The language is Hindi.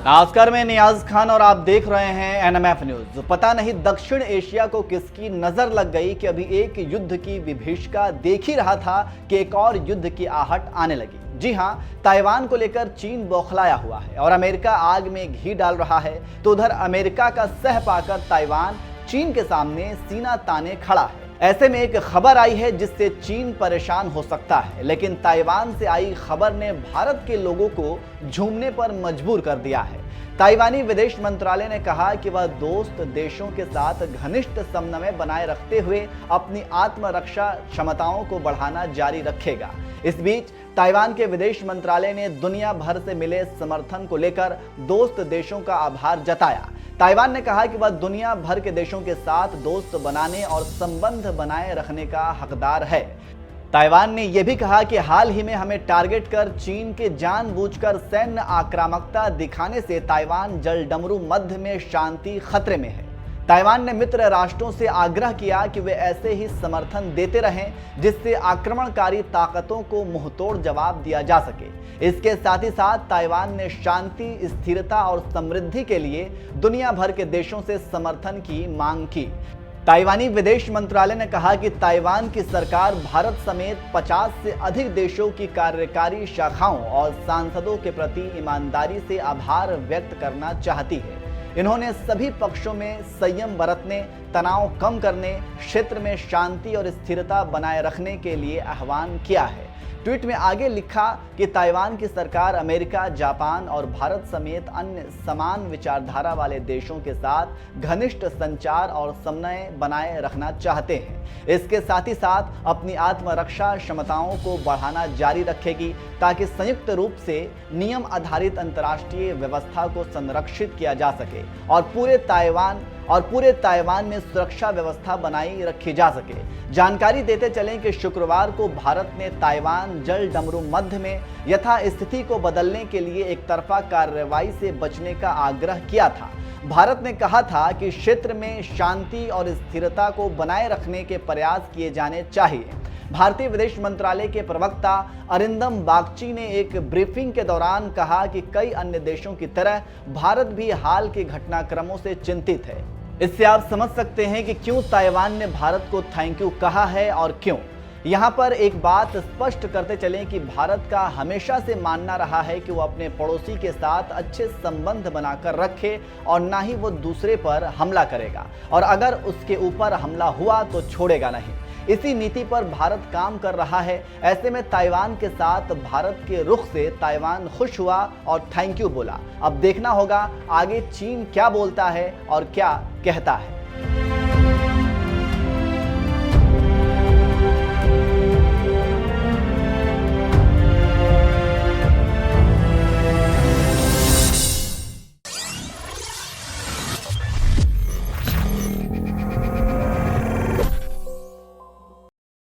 नमस्कार, मैं नियाज खान और आप देख रहे हैं एनएमएफ न्यूज। पता नहीं दक्षिण एशिया को किसकी नजर लग गई कि अभी एक युद्ध की विभीषिका देख ही रहा था कि एक और युद्ध की आहट आने लगी। जी हां, ताइवान को लेकर चीन बौखलाया हुआ है और अमेरिका आग में घी डाल रहा है, तो उधर अमेरिका का सह पाकर ताइवान चीन के सामने सीना ताने खड़ा है। ऐसे में एक खबर आई है जिससे चीन परेशान हो सकता है, लेकिन ताइवान से आई खबर ने भारत के लोगों को झूमने पर मजबूर कर दिया है। ताइवानी विदेश मंत्रालय ने कहा कि वह दोस्त देशों के साथ घनिष्ठ समन्वय बनाए रखते हुए अपनी आत्मरक्षा क्षमताओं को बढ़ाना जारी रखेगा। इस बीच ताइवान के विदेश मंत्रालय ने दुनिया भर से मिले समर्थन को लेकर दोस्त देशों का आभार जताया। ताइवान ने कहा कि वह दुनिया भर के देशों के साथ दोस्त बनाने और संबंध बनाए रखने का हकदार है। ताइवान ने यह भी कहा कि हाल ही में हमें टारगेट कर चीन के जानबूझकर सैन्य आक्रामकता दिखाने से ताइवान जलडमरू मध्य में शांति खतरे में है। ताइवान ने मित्र राष्ट्रों से आग्रह किया कि वे ऐसे ही समर्थन देते रहें जिससे आक्रमणकारी ताकतों को मुंहतोड़ जवाब दिया जा सके। इसके साथ ही साथ ताइवान ने शांति, स्थिरता और समृद्धि के लिए दुनिया भर के देशों से समर्थन की मांग की। ताइवानी विदेश मंत्रालय ने कहा कि ताइवान की सरकार भारत समेत 50 से अधिक देशों की कार्यकारी शाखाओं और सांसदों के प्रति ईमानदारी से आभार व्यक्त करना चाहती है। इन्होंने सभी पक्षों में संयम बरतने, तनाव कम करने, क्षेत्र में शांति और स्थिरता बनाए रखने के लिए आह्वान किया है। ट्वीट में आगे लिखा कि ताइवान की सरकार अमेरिका, जापान और भारत समेत अन्य समान विचारधारा वाले देशों के साथ घनिष्ठ संचार और समन्वय बनाए रखना चाहते हैं। इसके साथ ही साथ अपनी आत्मरक्षा क्षमताओं को बढ़ाना जारी रखेगी ताकि संयुक्त रूप से नियम आधारित अंतर्राष्ट्रीय व्यवस्था को संरक्षित किया जा सके और पूरे ताइवान में सुरक्षा व्यवस्था बनाई रखी जा सके। जानकारी देते चलें कि शुक्रवार को भारत ने ताइवान जलडमरू मध्य में यथास्थिति को बदलने के लिए एक तरफा कार्रवाई से बचने का आग्रह किया था। भारत ने कहा था कि क्षेत्र में शांति और स्थिरता को बनाए रखने के प्रयास किए जाने चाहिए। भारतीय विदेश मंत्रालय के प्रवक्ता अरिंदम बागची ने एक ब्रीफिंग के दौरान कहा कि कई अन्य देशों की तरह भारत भी हाल के घटनाक्रमों से चिंतित है। इससे आप समझ सकते हैं कि क्यों ताइवान ने भारत को थैंक यू कहा है और क्यों। यहाँ पर एक बात स्पष्ट करते चलें कि भारत का हमेशा से मानना रहा है कि वो अपने पड़ोसी के साथ अच्छे संबंध बनाकर रखे और ना ही वो दूसरे पर हमला करेगा, और अगर उसके ऊपर हमला हुआ तो छोड़ेगा नहीं। इसी नीति पर भारत काम कर रहा है। ऐसे में ताइवान के साथ भारत के रुख से ताइवान खुश हुआ और थैंक यू बोला। अब देखना होगा आगे चीन क्या बोलता है और क्या कहता है।